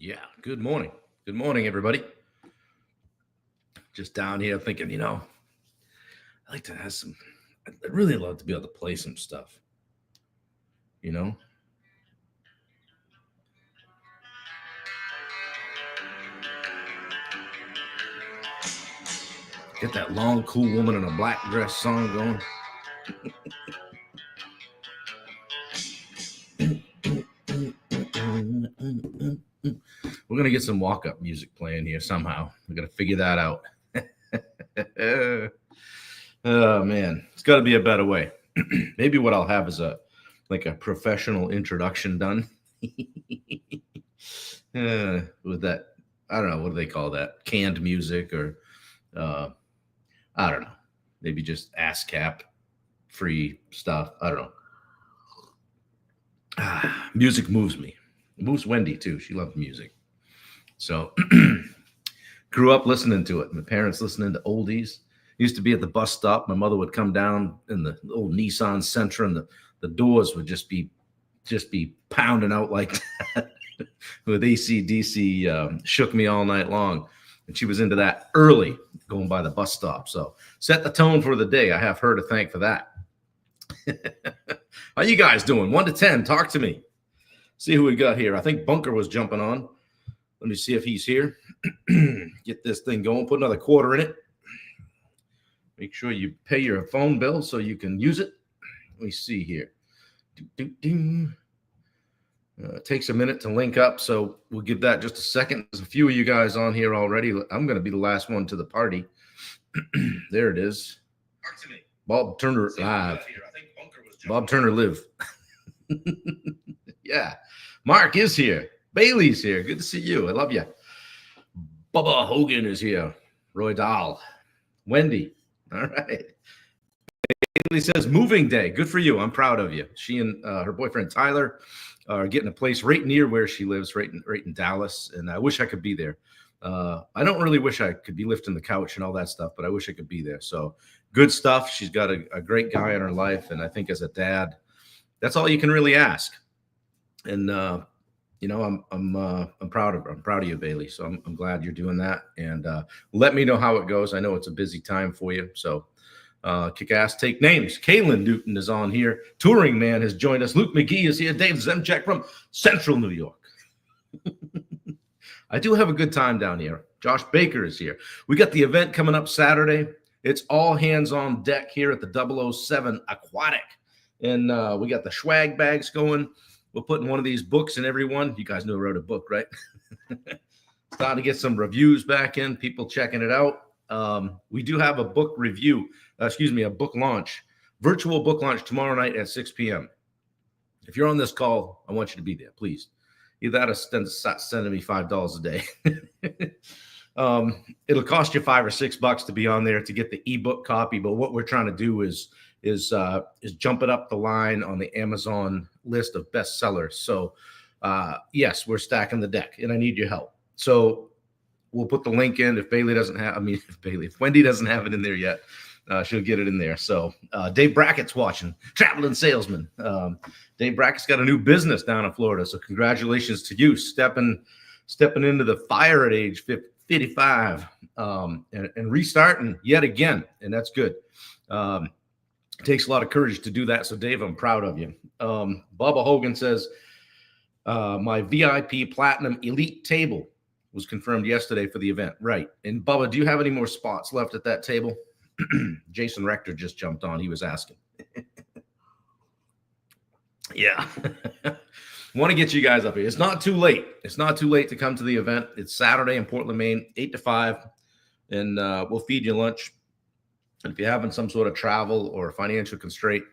Yeah, good morning. Good morning, everybody. Just down here thinking, I like to have some, I'd really love to be able to play some stuff, you know? Get that long, cool woman in a black dress song going. We're going to get some walk up music playing here somehow. We're going to figure that out. Oh, man. It's got to be a better way. Maybe what I'll have is a professional introduction done. With that, I don't know, what do they call that? Canned music or uh, I don't know. Maybe just ASCAP free stuff. I don't know. Music moves me. It moves Wendy too. She loves music. So grew up listening to it. My parents listening to oldies. Used to be at the bus stop. My mother would come down in the old Nissan Sentra, and the doors would just be pounding out like that with ACDC. Shook Me All Night Long, and she was into that early, going by the bus stop. So set the tone for the day. I have her to thank for that. How you guys doing? 1 to 10. Talk to me. See who we got here. I think Bunker was jumping on. Let me see if he's here. Get this thing going. Put another quarter in it. Make sure you pay your phone bill so you can use it. Let me see here. It takes a minute to link up, so we'll give that just a second. There's a few of you guys on here already. I'm going to be the last one to the party. There it is. Bob Turner live. Bob Turner live. Yeah. Mark is here. Bailey's here. Good to see you. I love you. Bubba Hogan is here. Roy Dahl. Wendy. All right. Bailey says, moving day. Good for you. I'm proud of you. She and her boyfriend Tyler are getting a place right near where she lives, right in Dallas. And I wish I could be there. I don't really wish I could be lifting the couch and all that stuff, but I wish I could be there. So good stuff. She's got a great guy in her life. And I think as a dad, that's all you can really ask. And, I'm proud of her. I'm proud of you, Bailey. So I'm glad you're doing that. And let me know how it goes. I know it's a busy time for you. So kick ass, take names. Kaylin Newton is on here. Touring Man has joined us. Luke McGee is here. Dave Zemchek from Central New York. I do have a good time down here. Josh Baker is here. We got the event coming up Saturday. It's all hands on deck here at the 007 Aquatic. And we got the swag bags going. We're putting one of these books in every one. You guys know I wrote a book, right? Starting to get some reviews back in, people checking it out. We do have a book review, a book launch, virtual book launch tomorrow night at 6 p.m. If you're on this call, I want you to be there, please. Either that or sending me $5 a day. It'll cost you $5 or $6 to be on there to get the ebook copy. But what we're trying to do is jump it up the line on the Amazon list of bestsellers. So yes, we're stacking the deck, and I need your help. So we'll put the link in. If Wendy doesn't have it in there yet, she'll get it in there. So Dave Brackett's watching, traveling salesman. Dave Brackett's got a new business down in Florida. So congratulations to you, stepping into the fire at age 55 and restarting yet again. And that's good. It takes a lot of courage to do that. So Dave, I'm proud of you. Bubba Hogan says, my VIP Platinum Elite table was confirmed yesterday for the event. Right. And Bubba, do you have any more spots left at that table? Jason Rector just jumped on. He was asking. Yeah. Want to get you guys up here. It's not too late. It's not too late to come to the event. It's Saturday in Portland, Maine, 8 to 5. And we'll feed you lunch. And if you're having some sort of travel or financial constraint,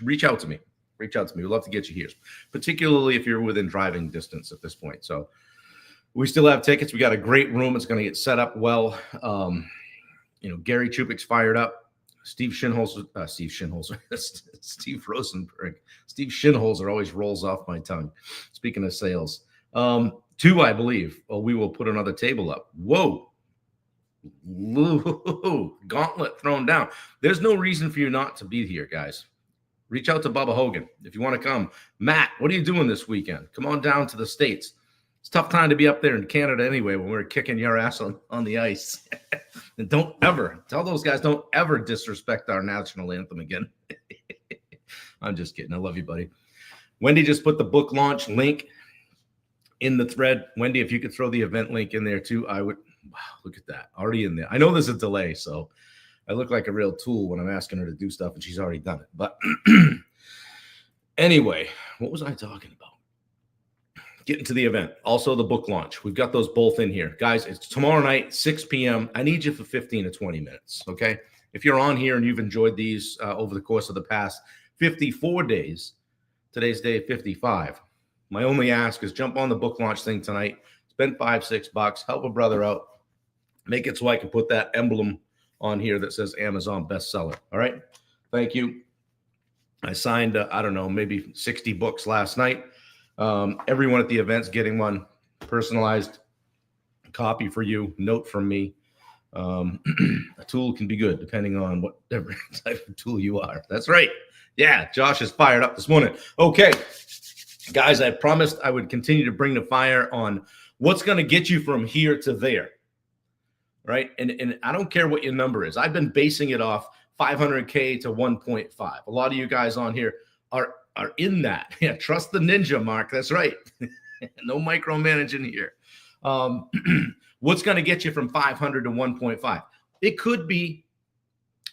reach out to me. We'd love to get you here, particularly if you're within driving distance at this point. So we still have tickets. We got a great room. It's going to get set up well. Gary Chupik's fired up. Steve Rosenberg. Steve Shinholzer always rolls off my tongue. Speaking of sales. 2, I believe. We will put another table up. Whoa. Gauntlet thrown down. There's no reason for you not to be here, guys. Reach out to Bubba Hogan if you want to come. Matt, what are you doing this weekend? Come on down to the States. It's a tough time to be up there in Canada anyway when we're kicking your ass on the ice. And don't ever tell those guys, don't ever disrespect our national anthem again. I'm just kidding. I love you, buddy. Wendy just put the book launch link in the thread. Wendy, if you could throw the event link in there too, I would. Wow, look at that. Already in there. I know there's a delay, so I look like a real tool when I'm asking her to do stuff and she's already done it. But anyway, what was I talking about? Getting to the event. Also the book launch. We've got those both in here. Guys, it's tomorrow night, 6 p.m. I need you for 15 to 20 minutes, okay? If you're on here and you've enjoyed these over the course of the past 54 days, today's day 55. My only ask is jump on the book launch thing tonight. Spend $5-6, help a brother out. Make it so I can put that emblem on here that says Amazon bestseller. All right. Thank you. I signed, I don't know, maybe 60 books last night. Everyone at the event's getting one personalized copy for you, note from me. A tool can be good depending on whatever type of tool you are. That's right. Yeah, Josh is fired up this morning. Okay, guys, I promised I would continue to bring the fire on what's going to get you from here to there, right? And I don't care what your number is. I've been basing it off 500K to 1.5. A lot of you guys on here are in that. Yeah, trust the ninja, Mark. That's right. No micromanaging here. What's going to get you from 500 to 1.5? It could be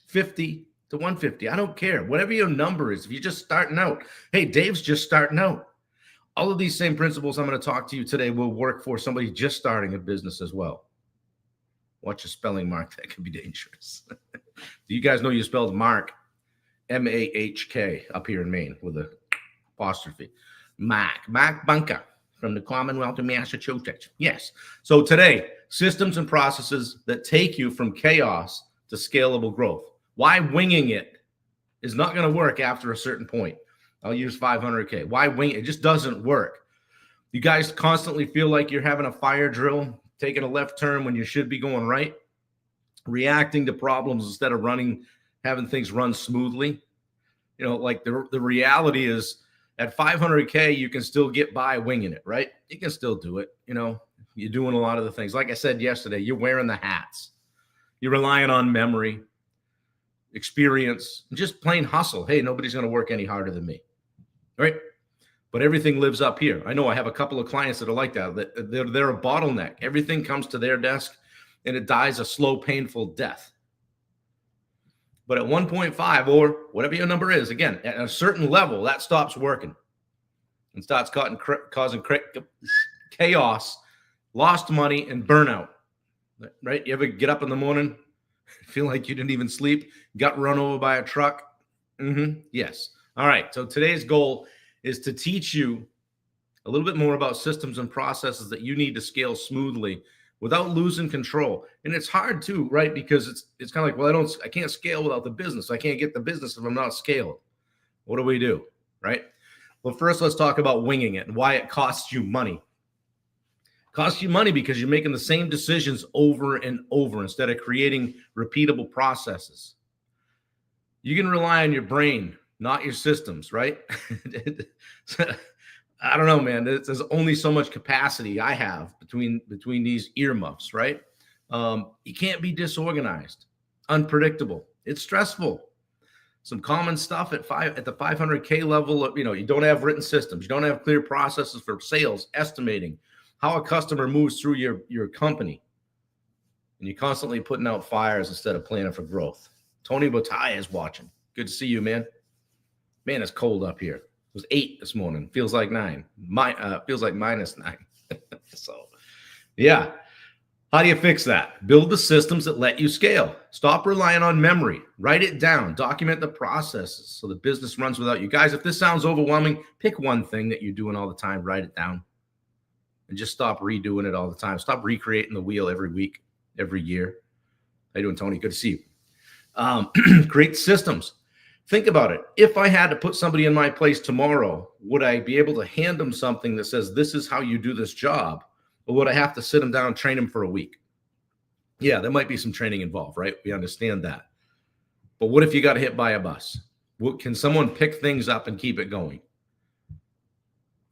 50 to 150. I don't care. Whatever your number is, if you're just starting out. Hey, Dave's just starting out. All of these same principles I'm going to talk to you today will work for somebody just starting a business as well. Watch your spelling, Mark. That could be dangerous. Do you guys know you spelled Mark? M-A-H-K up here in Maine with a apostrophe. Mark Bunker from the Commonwealth of Massachusetts. Yes. So today, systems and processes that take you from chaos to scalable growth. Why winging it is not going to work after a certain point. I'll use 500K. Why wing it? It just doesn't work. You guys constantly feel like you're having a fire drill, taking a left turn when you should be going right, reacting to problems instead of having things run smoothly. You know, like the reality is at 500K, you can still get by winging it, right? You can still do it. You know, you're doing a lot of the things. Like I said yesterday, you're wearing the hats. You're relying on memory, experience, and just plain hustle. Hey, nobody's going to work any harder than me, right? But everything lives up here. I know I have a couple of clients that are like that. They're a bottleneck. Everything comes to their desk, and it dies a slow, painful death. But at 1.5 or whatever your number is, again, at a certain level, that stops working and starts causing chaos, lost money, and burnout, right? You ever get up in the morning, feel like you didn't even sleep, got run over by a truck? Yes. All right. So today's goal is to teach you a little bit more about systems and processes that you need to scale smoothly without losing control. And it's hard too, right? Because it's kind of like, well, I can't scale without the business. I can't get the business if I'm not scaled. What do we do, right? Well, first let's talk about winging it and why it costs you money. It costs you money because you're making the same decisions over and over instead of creating repeatable processes. You can rely on your brain, not your systems, right? I don't know, man. There's only so much capacity I have between these earmuffs, right? You can't be disorganized, unpredictable. It's stressful. Some common stuff at the 500K level. You don't have written systems. You don't have clear processes for sales, estimating, how a customer moves through your company, and you're constantly putting out fires instead of planning for growth. Tony Bottai is watching. Good to see you, man. Man, it's cold up here. It was 8 this morning. Feels like 9. Feels like -9. So, yeah. How do you fix that? Build the systems that let you scale. Stop relying on memory. Write it down. Document the processes so the business runs without you. Guys, if this sounds overwhelming, pick one thing that you're doing all the time. Write it down. And just stop redoing it all the time. Stop recreating the wheel every week, every year. How you doing, Tony? Good to see you. Create systems. Think about it. If I had to put somebody in my place tomorrow, would I be able to hand them something that says, this is how you do this job? Or would I have to sit them down and train them for a week? Yeah, there might be some training involved, right? We understand that. But what if you got hit by a bus? Can someone pick things up and keep it going?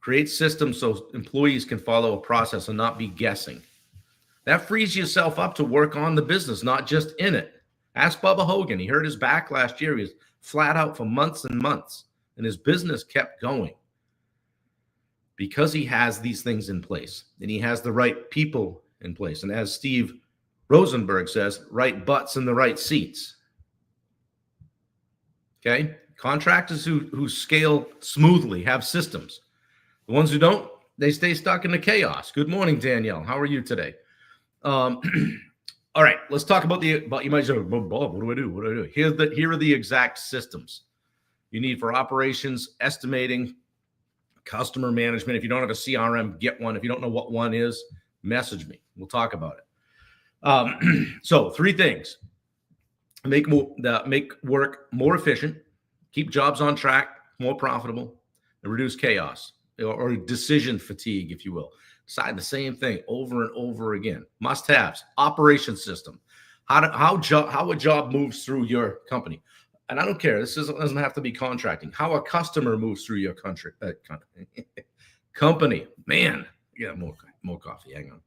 Create systems so employees can follow a process and not be guessing. That frees yourself up to work on the business, not just in it. Ask Bubba Hogan. He hurt his back last year. He was flat out for months and months, and his business kept going because he has these things in place, and he has the right people in place. And as Steve Rosenberg says, right butts in the right seats. Okay? Contractors who scale smoothly have systems. The ones who don't, they stay stuck in the chaos. Good morning, Danielle. How are you today? All right, let's talk about you might say, Bob, what do I do? What do I do? Here are the exact systems you need for operations, estimating, customer management. If you don't have a CRM, get one. If you don't know what one is, message me. We'll talk about it. So 3 things: make work more efficient, keep jobs on track, more profitable, and reduce chaos or decision fatigue, if you will. Decide the same thing over and over again. Must-haves: operation system, how a job moves through your company. And I don't care. This doesn't have to be contracting. How a customer moves through your company. Man, yeah, more coffee. Hang on.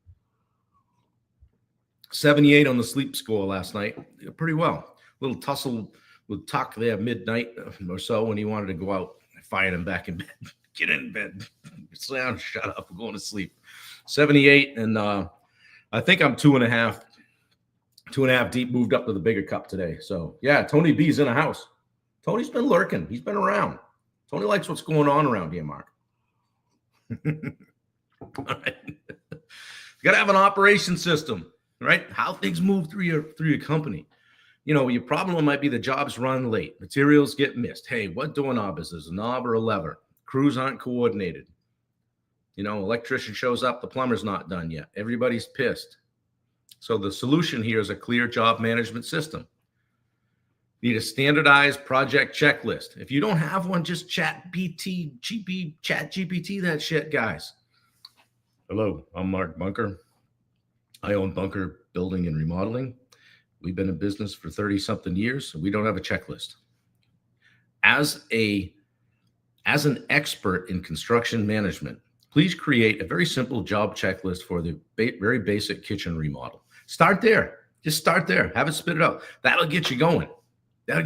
78 on the sleep score last night. Pretty well. A little tussle with Tuck there midnight or so when he wanted to go out. I fired him back in bed. Get in bed. Sit down. Shut up. I'm going to sleep. 78, and I think I'm 2.5 deep. Moved up to the bigger cup today. So yeah, Tony B's in the house. Tony's been lurking. He's been around. Tony likes what's going on around here, Mark. All right. You got to have an operation system, right? How things move through your company. You know, your problem might be the jobs run late, materials get missed. Hey, what doorknob is this? A knob or a lever? Crews aren't coordinated. You know, electrician shows up, the plumber's not done yet. Everybody's pissed. So the solution here is a clear job management system. Need a standardized project checklist. If you don't have one, just chat GPT that shit, guys. Hello, I'm Mark Bunker. I own Bunker Building and Remodeling. We've been in business for 30-something years, so we don't have a checklist. As an expert in construction management, please create a very simple job checklist for the very basic kitchen remodel. Start there. Just start there. Have it spit it out. That'll get you going. All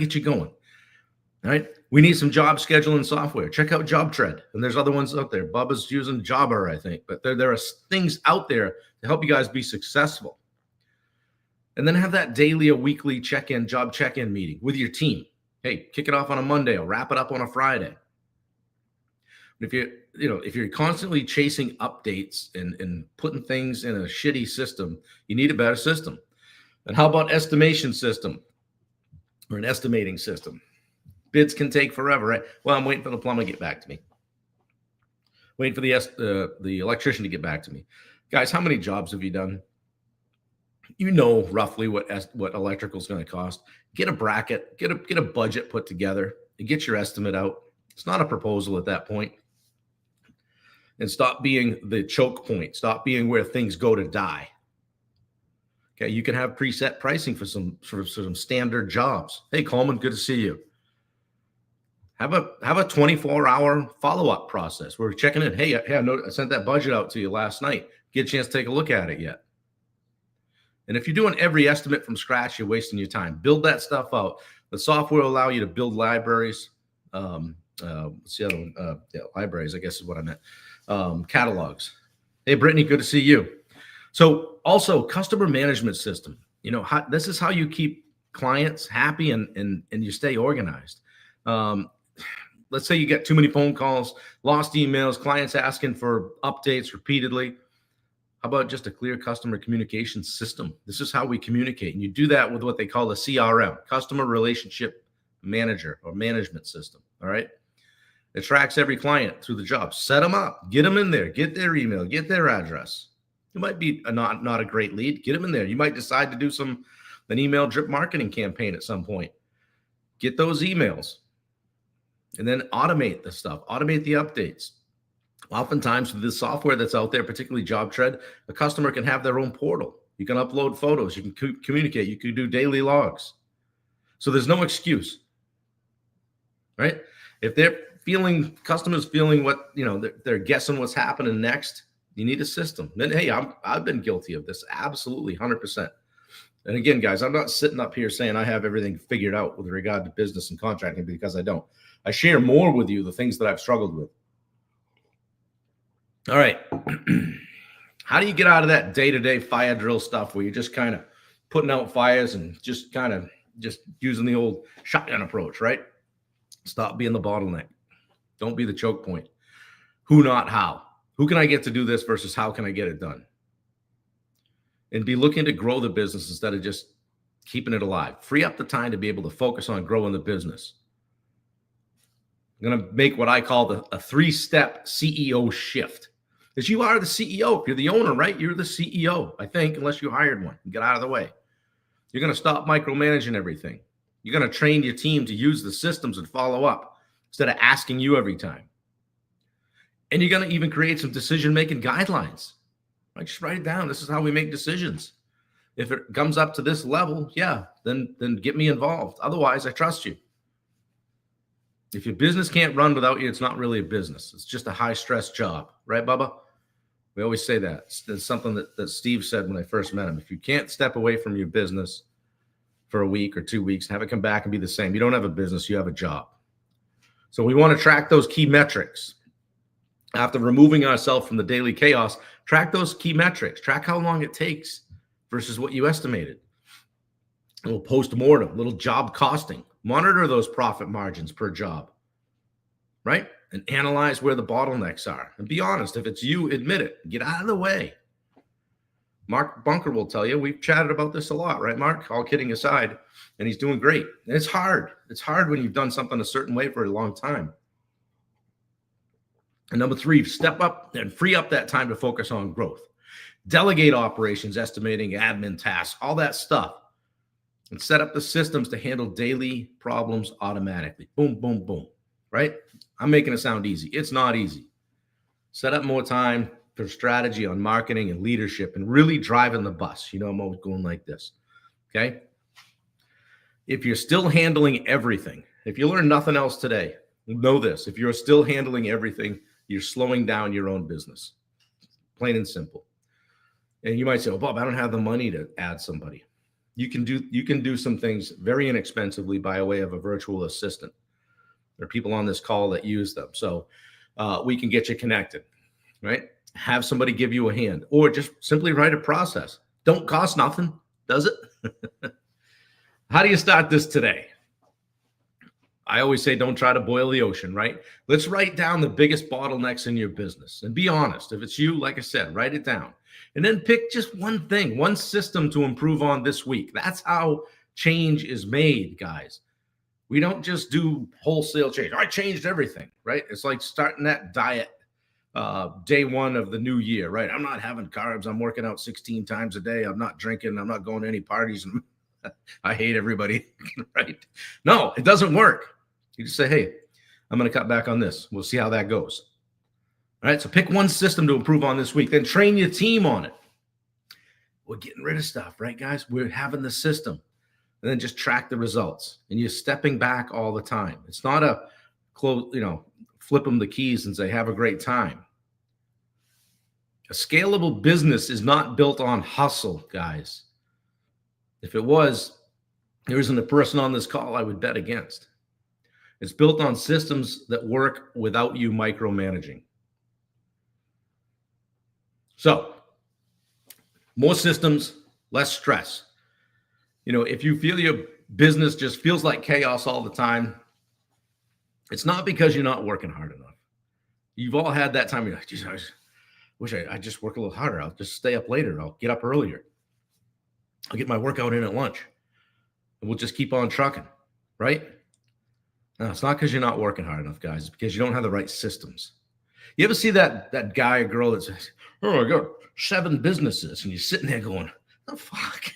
right. We need some job scheduling software. Check out JobTread. And there's other ones out there. Bubba's using Jobber, I think. But there are things out there to help you guys be successful. And then have that daily or weekly job check-in meeting with your team. Hey, kick it off on a Monday or wrap it up on a Friday. If you're constantly chasing updates and putting things in a shitty system, you need a better system. And how about estimation system or an estimating system? Bids can take forever, right? Well, I'm waiting for the plumber to get back to me. Waiting for the electrician to get back to me. Guys, how many jobs have you done? You know roughly what electrical is going to cost. Get a bracket, get a budget put together, and get your estimate out. It's not a proposal at that point. And stop being the choke point. Stop being where things go to die. Okay, you can have preset pricing for some standard jobs. Hey, Coleman, good to see you. Have a 24-hour follow-up process. We're checking in. Hey, I sent that budget out to you last night. Get a chance to take a look at it yet? And if you're doing every estimate from scratch, you're wasting your time. Build that stuff out. The software will allow you to build libraries. What's the other one? Libraries, I guess is what I meant. Catalogs. Hey, Brittany, good to see you. So also customer management system. You know, this is how you keep clients happy and you stay organized. Let's say you get too many phone calls, lost emails, clients asking for updates repeatedly. How about just a clear customer communication system? This is how we communicate. And you do that with what they call a CRM, customer relationship manager or management system. All right. It tracks every client through the job. Set them up, get them in there, get their email, get their address. It might be not a great lead. Get them in there. You might decide to do an email drip marketing campaign at some point. Get those emails and then automate the stuff, automate the updates. Oftentimes with this software that's out there, particularly JobTread, a customer can have their own portal. You can upload photos. You can communicate. You can do daily logs. So there's no excuse, right? If customers feeling what, they're guessing what's happening next. You need a system. And hey, I've been guilty of this. Absolutely. 100%. And again, guys, I'm not sitting up here saying I have everything figured out with regard to business and contracting, because I don't. I share more with you the things that I've struggled with. All right. How do you get out of that day-to-day fire drill stuff where you're just kind of putting out fires and just kind of just using the old shotgun approach, right? Stop being the bottleneck. Don't be the choke point. Who, not how. Who can I get to do this versus how can I get it done? And be looking to grow the business instead of just keeping it alive. Free up the time to be able to focus on growing the business. I'm going to make what I call a 3-step CEO shift. Because you are the CEO. If you're the owner, right? You're the CEO, I think, unless you hired one. Get out of the way. You're going to stop micromanaging everything. You're going to train your team to use the systems and follow up instead of asking you every time. And you're going to even create some decision-making guidelines. Right? Just write it down. This is how we make decisions. If it comes up to this level, yeah, then get me involved. Otherwise, I trust you. If your business can't run without you, it's not really a business. It's just a high-stress job. Right, Bubba? We always say that. It's something that Steve said when I first met him. If you can't step away from your business for a week or 2 weeks, have it come back and be the same. You don't have a business, you have a job. So we want to track those key metrics. After removing ourselves from the daily chaos, track those key metrics. Track how long it takes versus what you estimated. A little post-mortem, a little job costing. Monitor those profit margins per job, right? And analyze where the bottlenecks are. And be honest. If it's you, admit it. Get out of the way. Mark Bunker will tell you, we've chatted about this a lot, right, Mark? All kidding aside. And he's doing great. And it's hard. It's hard when you've done something a certain way for a long time. And number 3, step up and free up that time to focus on growth. Delegate operations, estimating, admin tasks, all that stuff. And set up the systems to handle daily problems automatically. Boom, boom, boom. Right? I'm making it sound easy. It's not easy. Set up more time for strategy on marketing and leadership and really driving the bus. I'm always going like this. Okay? If you're still handling everything, if you learn nothing else today, know this. If you're still handling everything, you're slowing down your own business. Plain and simple. And you might say, well, Bob, I don't have the money to add somebody. You can do some things very inexpensively by way of a virtual assistant. There are people on this call that use them. So we can get you connected, right? Have somebody give you a hand, or just simply write a process. Don't cost nothing, does it? How do you start this today? I always say, don't try to boil the ocean, right? Let's write down the biggest bottlenecks in your business and be honest. If it's you, like I said, write it down. And then pick just one thing, one system to improve on this week. That's how change is made, guys. We don't just do wholesale change. I changed everything, right? It's like starting that diet day one of the new year, right? I'm not having carbs. I'm working out 16 times a day. I'm not drinking. I'm not going to any parties. I hate everybody, right? No, it doesn't work. You just say, hey, I'm going to cut back on this. We'll see how that goes. All right, so pick one system to improve on this week. Then train your team on it. We're getting rid of stuff, right, guys? We're having the system. And then just track the results. And you're stepping back all the time. It's not a flip them the keys and say, have a great time. A scalable business is not built on hustle, guys. If it was, there isn't a person on this call I would bet against. It's built on systems that work without you micromanaging. So, more systems, less stress. If you feel your business just feels like chaos all the time, it's not because you're not working hard enough. You've all had that time. You're like, geez, I wish I just work a little harder. I'll just stay up later. I'll get up earlier. I'll get my workout in at lunch. And we'll just keep on trucking, right? No, it's not because you're not working hard enough, guys. It's because you don't have the right systems. You ever see that guy or girl that says, oh, I got 7 businesses, and you're sitting there going, oh, fuck,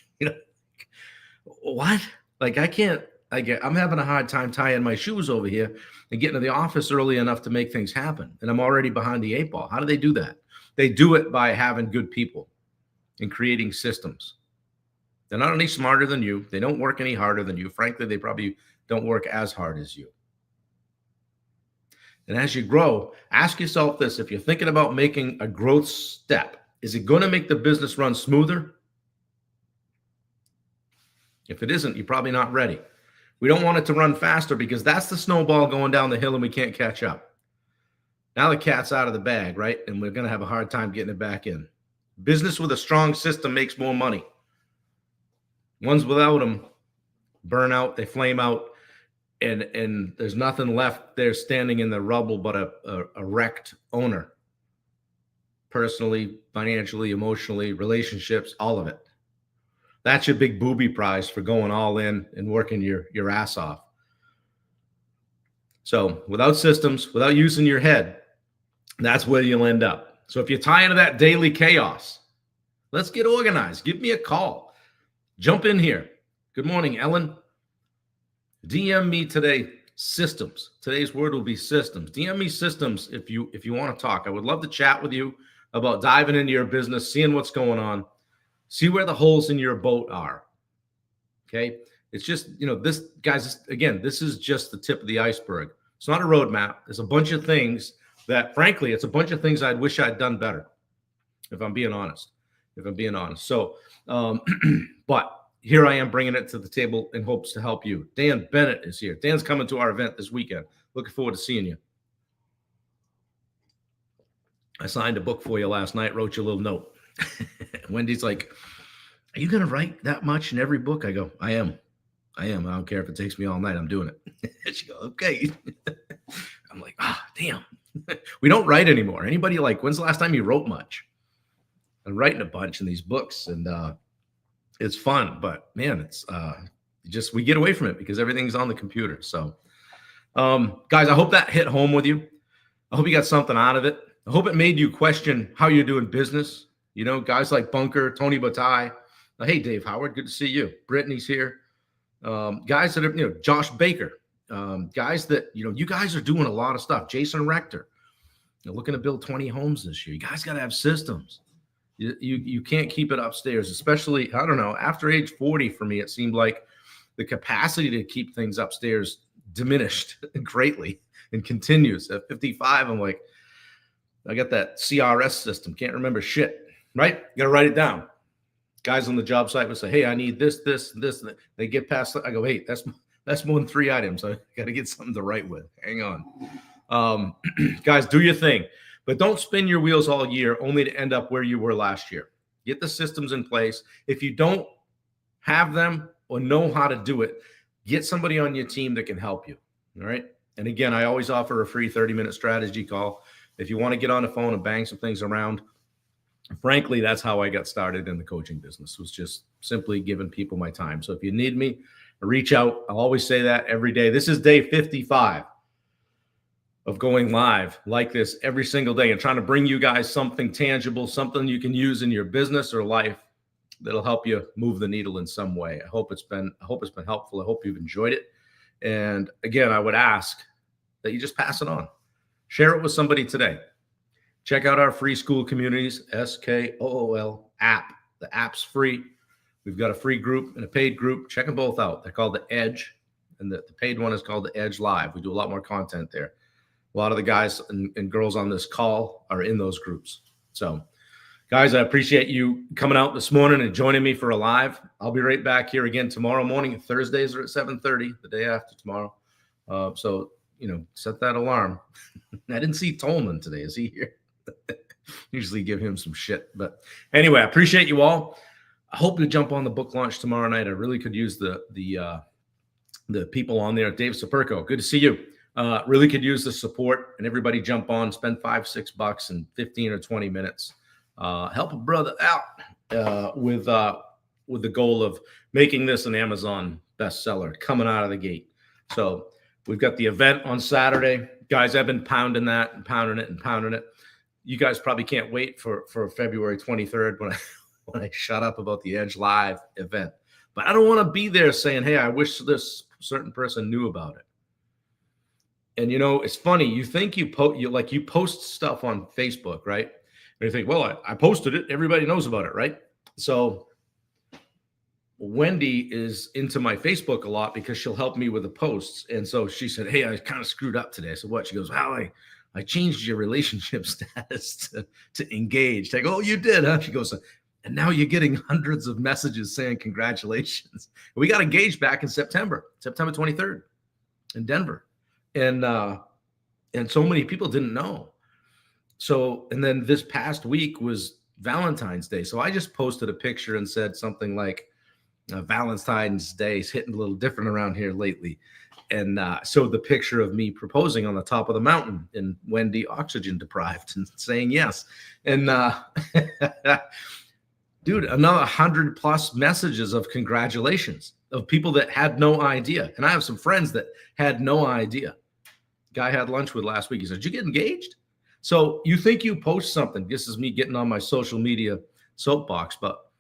what? Like, I'm having a hard time tying my shoes over here and getting to the office early enough to make things happen. And I'm already behind the 8 ball. How do they do that? They do it by having good people and creating systems. They're not any smarter than you. They don't work any harder than you. Frankly, they probably don't work as hard as you. And as you grow, ask yourself this: if you're thinking about making a growth step, is it going to make the business run smoother? If it isn't, you're probably not ready. We don't want it to run faster because that's the snowball going down the hill and we can't catch up. Now the cat's out of the bag, right? And we're going to have a hard time getting it back in. Business with a strong system makes more money. Ones without them burn out, they flame out, and there's nothing left there standing in the rubble but a wrecked owner. Personally, financially, emotionally, relationships, all of it. That's your big booby prize for going all in and working your ass off. So without systems, without using your head, that's where you'll end up. So if you're tired of that daily chaos, let's get organized. Give me a call. Jump in here. Good morning, Ellen. DM me today, systems. Today's word will be systems. DM me systems if you want to talk. I would love to chat with you about diving into your business, seeing what's going on, see where the holes in your boat are. Okay? It's just, this, guys, again, this is just the tip of the iceberg. It's not a roadmap. There's a bunch of things that, frankly, it's a bunch of things I'd wish I'd done better, if I'm being honest. So, but here I am bringing it to the table in hopes to help you. Dan Bennett is here. Dan's coming to our event this weekend. Looking forward to seeing you. I signed a book for you last night, wrote you a little note. Wendy's like, are you going to write that much in every book? I go, I am. I don't care if it takes me all night. I'm doing it. And she goes, okay. I'm like, damn. We don't write anymore. Anybody when's the last time you wrote much? I'm writing a bunch in these books, and it's fun, but man, it's we get away from it because everything's on the computer. So, guys, I hope that hit home with you. I hope you got something out of it. I hope it made you question how you're doing business. Guys like Bunker, Tony Bataille. Hey, Dave Howard, good to see you. Brittany's here. Guys that are, Josh Baker. Guys that, you guys are doing a lot of stuff. Jason Rector, looking to build 20 homes this year. You guys got to have systems. You can't keep it upstairs, especially, I don't know, after age 40 for me, it seemed like the capacity to keep things upstairs diminished greatly and continues. At 55, I'm like, I got that CRS system. Can't remember shit, right? You got to write it down. Guys on the job site would say, hey, I need this, this, and this. And they get past that. I go, hey, that's more than 3 items. I got to get something to write with. Hang on. Guys, do your thing. But don't spin your wheels all year only to end up where you were last year. Get the systems in place. If you don't have them or know how to do it, get somebody on your team that can help you. All right. And again, I always offer a free 30-minute strategy call. If you want to get on the phone and bang some things around, frankly, that's how I got started in the coaching business, was just simply giving people my time. So if you need me, reach out. I'll always say that every day. This is day 55 of going live like this every single day and trying to bring you guys something tangible, something you can use in your business or life that'll help you move the needle in some way. I hope it's been helpful. I hope you've enjoyed it. And again, I would ask that you just pass it on. Share it with somebody today. Check out our free school communities, SKOOL app. The app's free. We've got a free group and a paid group. Check them both out. They're called The Edge, and the paid one is called The Edge Live. We do a lot more content there. A lot of the guys and girls on this call are in those groups. So, guys, I appreciate you coming out this morning and joining me for a live. I'll be right back here again tomorrow morning. Thursdays are at 7:30, the day after tomorrow. So, set that alarm. I didn't see Tolman today. Is he here? Usually give him some shit. But anyway, I appreciate you all. I hope you jump on the book launch tomorrow night. I really could use the people on there. Dave Saperco, good to see you. Really could use the support, and everybody jump on, spend $5-6 in 15 or 20 minutes. Help a brother out with the goal of making this an Amazon bestseller coming out of the gate. So we've got the event on Saturday. Guys, I've been pounding that and pounding it. You guys probably can't wait for February 23rd when I shut up about the Edge Live event. But I don't want to be there saying, hey, I wish this certain person knew about it. And, it's funny. You think you post stuff on Facebook, right? And you think, well, I posted it. Everybody knows about it, right? So Wendy is into my Facebook a lot because she'll help me with the posts. And so she said, "Hey, I kind of screwed up today." So what? She goes, "Wow, I changed your relationship status to engaged." I go, "Oh, you did, huh?" She goes, "And now you're getting hundreds of messages saying congratulations." We got engaged back in September 23rd in Denver. And so many people didn't know. So, and then this past week was Valentine's Day. So I just posted a picture and said something like, Valentine's Day is hitting a little different around here lately. And so the picture of me proposing on the top of the mountain and Wendy oxygen deprived and saying yes. And dude, another 100+ messages of congratulations of people that had no idea. And I have some friends that had no idea. Guy I had lunch with last week. He said, "Did you get engaged?" So you think you post something. This is me getting on my social media soapbox, but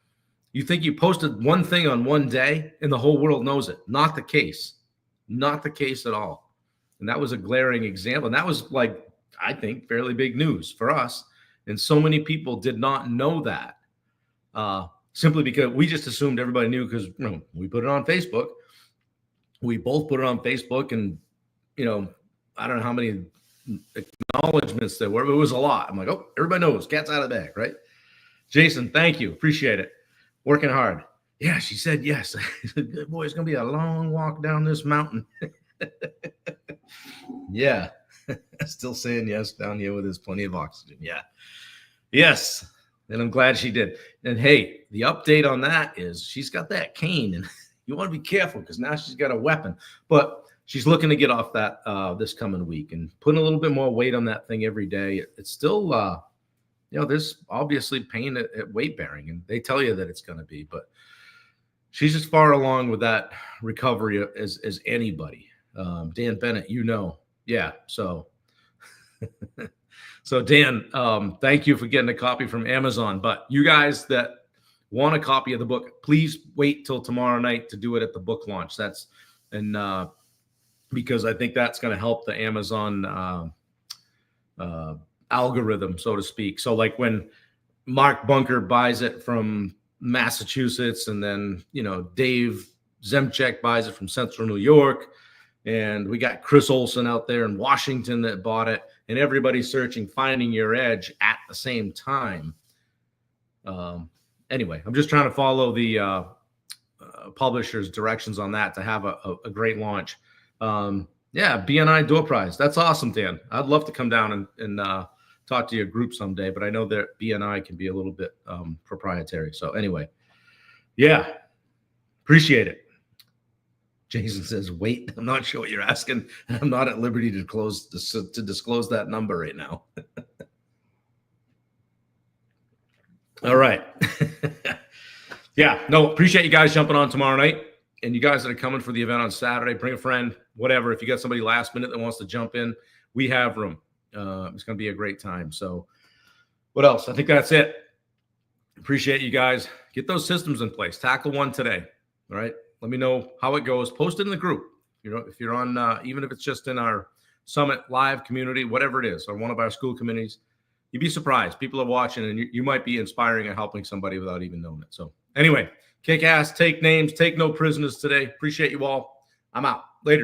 you think you posted one thing on one day and the whole world knows it. Not the case. Not the case at all. And that was a glaring example. And that was, like, I think, fairly big news for us. And so many people did not know that, simply because we just assumed everybody knew because, we put it on Facebook. We both put it on Facebook, and, I don't know how many acknowledgments there were, but it was a lot. I'm like, oh, everybody knows. Cat's out of the bag, right? Jason, thank you. Appreciate it. Working hard. Yeah, she said yes. Good boy, it's going to be a long walk down this mountain. Yeah. Still saying yes down here with his plenty of oxygen. Yeah. Yes. And I'm glad she did. And hey, the update on that is she's got that cane, and you want to be careful because now she's got a weapon. But she's looking to get off that this coming week and putting a little bit more weight on that thing every day. It's still, there's obviously pain at weight bearing, and they tell you that it's going to be, but she's as far along with that recovery as anybody. Dan Bennett, yeah. So, so Dan, thank you for getting a copy from Amazon. But you guys that want a copy of the book, please wait till tomorrow night to do it at the book launch. Because I think that's going to help the Amazon algorithm, so to speak. So like when Mark Bunker buys it from Massachusetts, and then, Dave Zemchek buys it from Central New York, and we got Chris Olson out there in Washington that bought it, and everybody's searching Finding Your Edge at the same time. Anyway, I'm just trying to follow the publisher's directions on that to have a great launch. Yeah, BNI door prize. That's awesome, Dan. I'd love to come down and talk to your group someday, but I know that BNI can be a little bit proprietary. So anyway, yeah, appreciate it. Jason says, "Wait, I'm not sure what you're asking. I'm not at liberty to disclose that number right now." All right. Yeah, no, appreciate you guys jumping on tomorrow night. And you guys that are coming for the event on Saturday, bring a friend, whatever. If you got somebody last minute that wants to jump in, we have room. It's going to be a great time. So what else? I think that's it. Appreciate you guys. Get those systems in place. Tackle one today. All right. Let me know how it goes. Post it in the group. If you're on, even if it's just in our Summit Live community, whatever it is, or one of our school committees, you'd be surprised. People are watching, and you might be inspiring and helping somebody without even knowing it. So anyway, kick ass, take names, take no prisoners today. Appreciate you all. I'm out. Later.